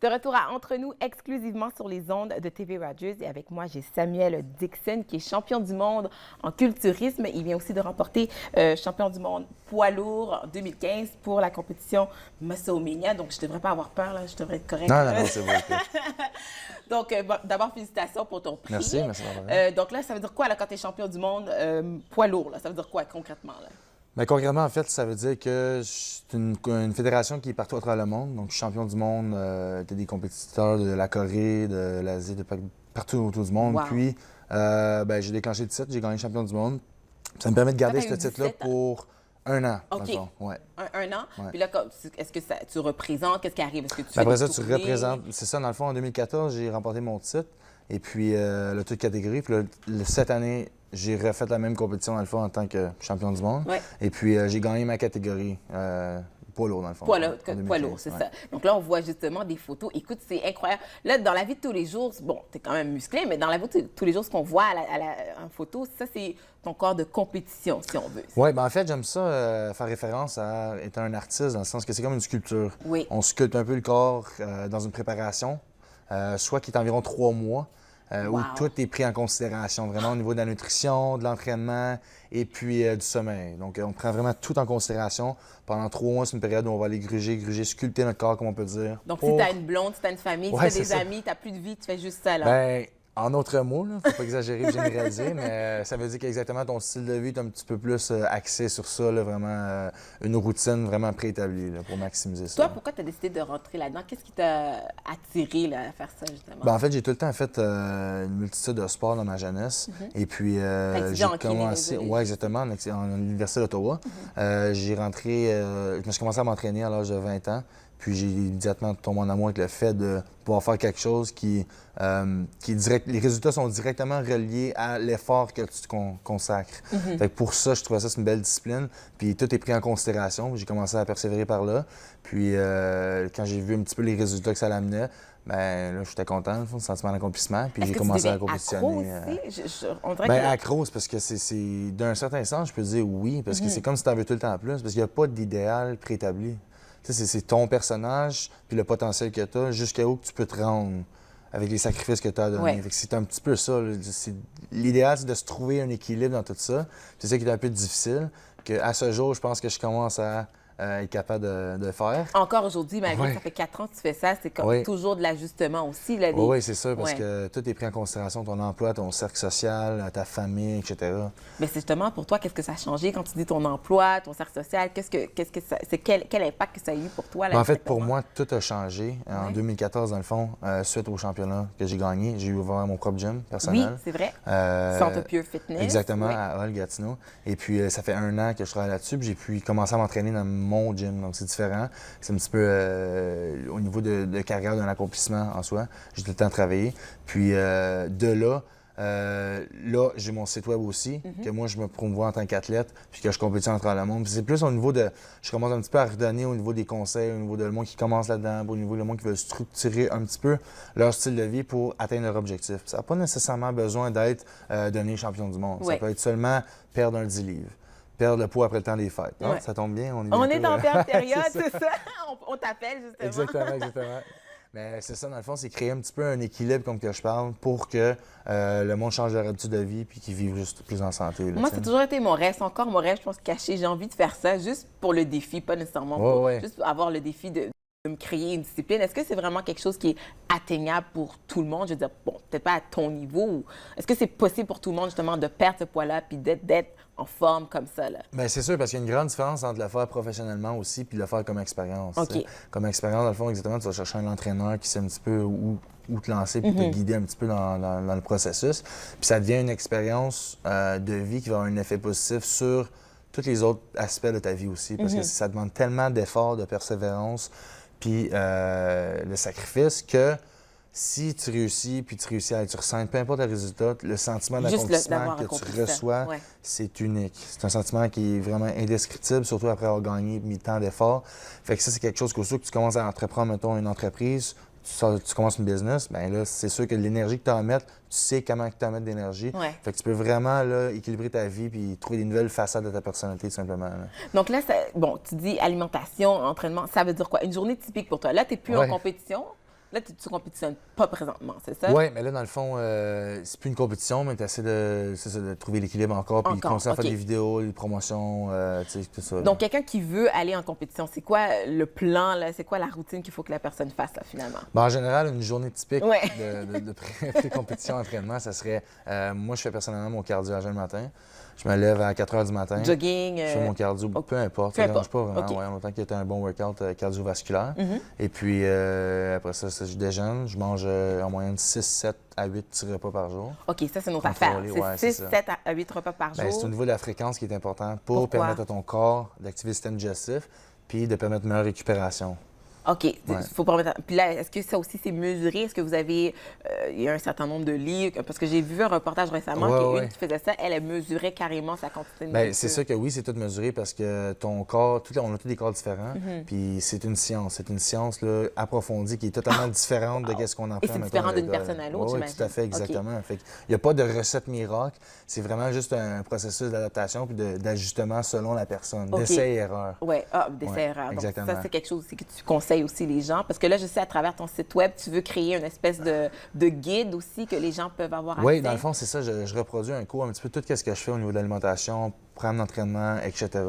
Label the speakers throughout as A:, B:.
A: De retour à Entre nous, exclusivement sur les ondes de TV Rogers. Et avec moi, j'ai Samuel Dixon, qui est champion du monde en culturisme. Il vient aussi de remporter champion du monde poids lourd en 2015 pour la compétition Musclemania. Donc, je ne devrais pas avoir peur, là. Je devrais être correct.
B: Non, c'est bon.
A: Donc, bon, d'abord, félicitations pour ton prix.
B: Merci.
A: Donc là, ça veut dire quoi, là, quand tu es champion du monde poids lourd? Là? Ça veut dire quoi, concrètement? Là?
B: Bien, concrètement, en fait, ça veut dire que c'est une fédération qui est partout à travers le monde. Donc, je suis champion du monde. Tu des compétiteurs de la Corée, de l'Asie, partout autour du monde.
A: Wow.
B: Puis, j'ai déclenché le titre. J'ai gagné champion du monde. Ça me permet de garder ce titre-là pour un an.
A: OK.
B: Dans le fond. Ouais.
A: Un an.
B: Ouais.
A: Puis là, est-ce que tu représentes? Qu'est-ce qui arrive? Est-ce que tu fais
B: Après
A: des
B: ça, tu
A: tournées?
B: représentes. C'est ça, dans le fond, en 2014, j'ai remporté mon titre. Et puis, le toute catégorie. Puis là, cette année, j'ai refait la même compétition, dans le fond, en tant que champion du monde.
A: Ouais.
B: Et puis, j'ai gagné ma catégorie poids lourd, dans le fond.
A: Poids lourd, c'est ça. Donc là, on voit justement des photos. Écoute, c'est incroyable. Là, dans la vie de tous les jours, bon, t'es quand même musclé, mais dans la vie de tous les jours, ce qu'on voit en photo, ça, c'est ton corps de compétition, si on veut.
B: Oui, ben en fait, j'aime ça faire référence à être un artiste, dans le sens que c'est comme une sculpture.
A: Oui.
B: On sculpte un peu le corps dans une préparation, soit qui est environ 3 mois, où
A: Wow.
B: tout est pris en considération, vraiment au niveau de la nutrition, de l'entraînement et puis du sommeil. Donc, on prend vraiment tout en considération. Pendant 3 mois, c'est une période où on va aller gruger, sculpter notre corps, comme on peut dire.
A: Donc, si tu as une blonde, si tu as une famille,
B: Ouais,
A: si tu as
B: c'est
A: des
B: ça.
A: amis, tu n'as plus de vie, tu fais juste ça, là.
B: Ben, en autres mots, il ne faut pas exagérer et généraliser, mais ça veut dire qu'exactement ton style de vie est un petit peu plus axé sur ça, là, vraiment une routine vraiment préétablie là, pour maximiser ça.
A: Toi, pourquoi tu as décidé de rentrer là-dedans? Qu'est-ce qui t'a attiré là, à faire ça, justement?
B: Ben, en fait, j'ai tout le temps fait une multitude de sports dans ma jeunesse. Et puis, j'ai
A: en
B: commencé.
A: criminologie.
B: Oui, exactement, en Université d'Ottawa. J'ai rentré. Je me suis commencé à m'entraîner à l'âge de 20 ans. Puis, j'ai immédiatement tombé en amour avec le fait de pouvoir faire quelque chose qui est direct. Les résultats sont directement reliés à l'effort que tu consacres. Fait que pour ça, je trouvais ça c'est une belle discipline. Puis, tout est pris en considération. J'ai commencé à persévérer par là. Puis, quand j'ai vu un petit peu les résultats que ça l'amenait, ben là, j'étais content, le sentiment d'accomplissement, puis
A: Est-ce
B: j'ai
A: que tu
B: commencé à
A: deviens
B: compétitionner.
A: accro aussi? On dirait
B: Ben,
A: que...
B: accro, c'est parce que c'est d'un certain sens, je peux dire oui, parce que c'est comme si tu en veux tout le temps plus, parce qu'il n'y a pas d'idéal préétabli. Tu sais, c'est ton personnage, puis le potentiel que tu as, jusqu'à où que tu peux te rendre avec les sacrifices que tu as à donner.
A: Ouais.
B: Fait que c'est un petit peu ça. Là. L'idéal, c'est de se trouver un équilibre dans tout ça. C'est ça qui est un peu difficile, qu'à ce jour, je pense que je commence à être capable de faire.
A: Encore aujourd'hui, malgré
B: Ouais.
A: que ça fait 4 ans que tu fais ça, c'est comme
B: Oui.
A: toujours de l'ajustement aussi. Là,
B: Oui, c'est ça, parce
A: Ouais.
B: que tout est pris en considération, ton emploi, ton cercle social, ta famille, etc.
A: Mais c'est justement pour toi, qu'est-ce que ça a changé quand tu dis ton emploi, ton cercle social? Quel impact que ça a eu pour toi? Là,
B: Ben, en fait, pour
A: exactement?
B: moi, tout a changé. En
A: Ouais.
B: 2014, dans le fond, suite au championnat que j'ai gagné, j'ai ouvert mon propre gym
A: Oui,
B: personnel.
A: c'est vrai.
B: Euh,
A: Centre Pure Fitness.
B: Exactement,
A: Ouais.
B: à Hall, Gatineau. Et puis, ça fait 1 an que je travaille là-dessus, puis j'ai pu commencer à m'entraîner dans mon gym. Donc, c'est différent. C'est un petit peu au niveau de carrière, d'un accomplissement en soi. J'ai tout le temps travaillé. Puis, de là, là, j'ai mon site web aussi, que moi, je me promouvois en tant qu'athlète, puis que je compétitionne à travers le monde. Puis c'est plus au niveau de... Je commence un petit peu à redonner au niveau des conseils, au niveau de le monde qui commence là-dedans, au niveau de le monde qui veut structurer un petit peu leur style de vie pour atteindre leur objectif. Ça n'a pas nécessairement besoin d'être devenir champion du monde.
A: Ouais.
B: Ça peut être seulement perdre un 10 livres, perdre le poids après le temps des fêtes. Ah,
A: Ouais.
B: ça tombe bien,
A: On
B: bientôt,
A: est en période,
B: c'est
A: c'est ça? On t'appelle, justement.
B: Exactement. Mais c'est ça, dans le fond, c'est créer un petit peu un équilibre, comme que je parle, pour que le monde change leur habitude de vie puis qu'ils vivent juste plus en santé. Là,
A: Moi,
B: tu
A: c'est
B: sais.
A: toujours été mon rêve. C'est encore mon rêve, je pense, caché. J'ai envie de faire ça juste pour le défi, pas nécessairement pour...
B: Ouais.
A: Juste pour avoir le défi de me créer une discipline. Est-ce que c'est vraiment quelque chose qui est atteignable pour tout le monde? Je veux dire, bon, peut-être pas à ton niveau. Est-ce que c'est possible pour tout le monde, justement, de perdre ce poids-là puis d'être en forme comme ça, là?
B: Bien, c'est sûr, parce qu'il y a une grande différence entre le faire professionnellement aussi puis le faire comme expérience.
A: OK.
B: tu sais. Comme expérience, dans le fond, exactement, tu vas chercher un entraîneur qui sait un petit peu où te lancer puis te guider un petit peu dans le processus. Puis ça devient une expérience de vie qui va avoir un effet positif sur tous les autres aspects de ta vie aussi, parce que ça demande tellement d'efforts, de persévérance, puis de sacrifice que si tu réussis, puis tu réussis à être sur scène, peu importe le résultat, le sentiment
A: Juste
B: d'accomplissement
A: d'avoir
B: que
A: accompli
B: tu
A: ça.
B: reçois,
A: Ouais.
B: c'est unique. C'est un sentiment qui est vraiment indescriptible, surtout après avoir gagné, mis tant d'efforts. Fait que ça, c'est quelque chose qu'au que tu commences à entreprendre, mettons, une entreprise, tu commences une business, bien là, c'est sûr que l'énergie que tu as à mettre, tu sais comment tu as à mettre d'énergie.
A: Ouais.
B: Fait que tu peux vraiment là, équilibrer ta vie puis trouver des nouvelles façades de ta personnalité, tout simplement. Là.
A: Donc là, bon, tu dis alimentation, entraînement, ça veut dire quoi? Une journée typique pour toi. Là, tu n'es plus en
B: Ouais.
A: compétition? Là, tu ne compétitionnes pas présentement, c'est ça?
B: Oui, mais là, dans le fond, c'est plus une compétition, mais tu essaies de trouver l'équilibre encore, puis continuer à faire des vidéos, des promotions, tu sais, tout ça.
A: Donc, quelqu'un qui veut aller en compétition, c'est quoi le plan, là? C'est quoi la routine qu'il faut que la personne fasse, là, finalement?
B: Ben, en général, une journée typique
A: Ouais.
B: de pré-compétition, entraînement, ça serait... moi, je fais personnellement mon cardio à jeun le matin. Je me lève à 4 h du matin.
A: Jogging.
B: Je fais mon cardio, peu importe. Ça ne dérange pas vraiment, ouais, en autant qu'il y ait un bon workout cardiovasculaire. Et puis, après ça, je déjeune. Je mange en moyenne 6, 7 à 8 petits repas par jour.
A: OK, ça, c'est notre affaire. C'est 6, 7 à 8 repas par jour.
B: Bien, c'est au niveau de la fréquence qui est important pour permettre à ton corps d'activer le système digestif puis de permettre une meilleure récupération.
A: OK. Faut permettre... Puis là, est-ce que ça aussi, c'est mesuré? Est-ce que vous avez... il y a un certain nombre de livres? Parce que j'ai vu un reportage récemment une qui faisait ça. Elle mesurait carrément sa quantité de nourriture.
B: C'est sûr que oui, c'est tout mesuré parce que ton corps... on a tous des corps différents. Puis c'est une science. C'est une science là, approfondie qui est totalement différente de ce qu'on en fait.
A: Et c'est différent d'une personne à l'autre,
B: Oui, tout à fait, exactement. Fait il n'y a pas de recette miracle. C'est vraiment juste un processus d'adaptation puis d'ajustement selon la personne. D'essai et erreur.
A: Oui, d'essai et erreur. Donc,
B: exactement.
A: ça, c'est quelque chose aussi que tu conseilles aussi les gens? Parce que là, je sais, à travers ton site web, tu veux créer une espèce de guide aussi que les gens peuvent avoir accès.
B: Oui, dans le fond, c'est ça. Je reproduis un cours, un petit peu tout ce que je fais au niveau de l'alimentation, programme d'entraînement, etc.,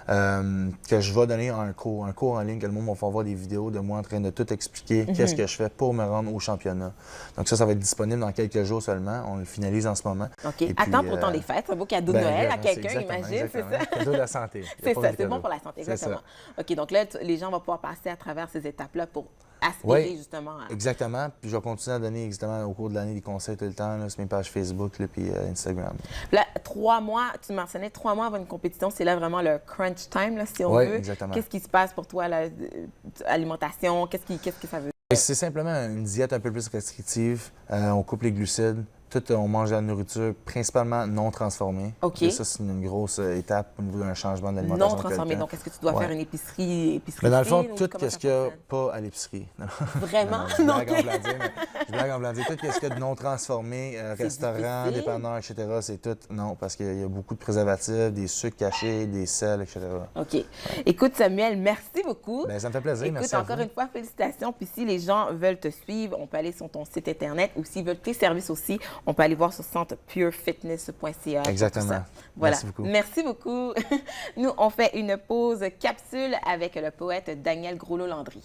B: que je vais donner un cours en ligne, que le monde va faire voir des vidéos de moi en train de tout expliquer qu'est-ce que je fais pour me rendre au championnat. Donc ça va être disponible dans quelques jours seulement. On le finalise en ce moment.
A: OK. Attends pour le temps des fêtes. C'est un beau cadeau de Noël à quelqu'un, imagine, c'est ça?
B: Cadeau de la santé.
A: C'est ça, c'est bon pour la santé, exactement. OK, donc là, les gens vont pouvoir passer à travers ces étapes-là pour aspirer justement à...
B: Exactement. Puis je vais continuer à donner exactement au cours de l'année des conseils tout le temps là, sur mes pages Facebook là, puis Instagram.
A: Là, 3 mois, tu mentionnais 3 mois avant une compétition, c'est là vraiment le crunch time, là, si on veut.
B: Exactement.
A: Qu'est-ce qui se passe pour toi, l'alimentation? Qu'est-ce que ça veut dire?
B: C'est simplement une diète un peu plus restrictive. On coupe les glucides. On mange de la nourriture principalement non transformée.
A: OK.
B: Et ça, c'est une grosse étape au niveau d'un changement d'alimentation.
A: Non transformée. Donc, est-ce que tu dois faire une épicerie
B: Mais dans le fond, tout ce qu'il n'y a pas à l'épicerie.
A: Vraiment?
B: Je blague en blanc. Tout ce qu'il y a de non transformé, restaurant, dépanneur, etc., c'est tout non, parce qu'il y a beaucoup de préservatifs, des sucres cachés, des sels, etc.
A: OK. Écoute, Samuel, merci beaucoup.
B: Bien, ça me fait plaisir.
A: Écoute,
B: merci à
A: encore
B: vous.
A: une fois, félicitations. Puis si les gens veulent te suivre, on peut aller sur ton site Internet ou s'ils veulent tes services aussi, on peut aller voir sur centrepurefitness.ca.
B: Exactement.
A: Voilà.
B: Merci beaucoup.
A: Merci beaucoup. Nous, on fait une pause capsule avec le poète Daniel Groslo-Landry.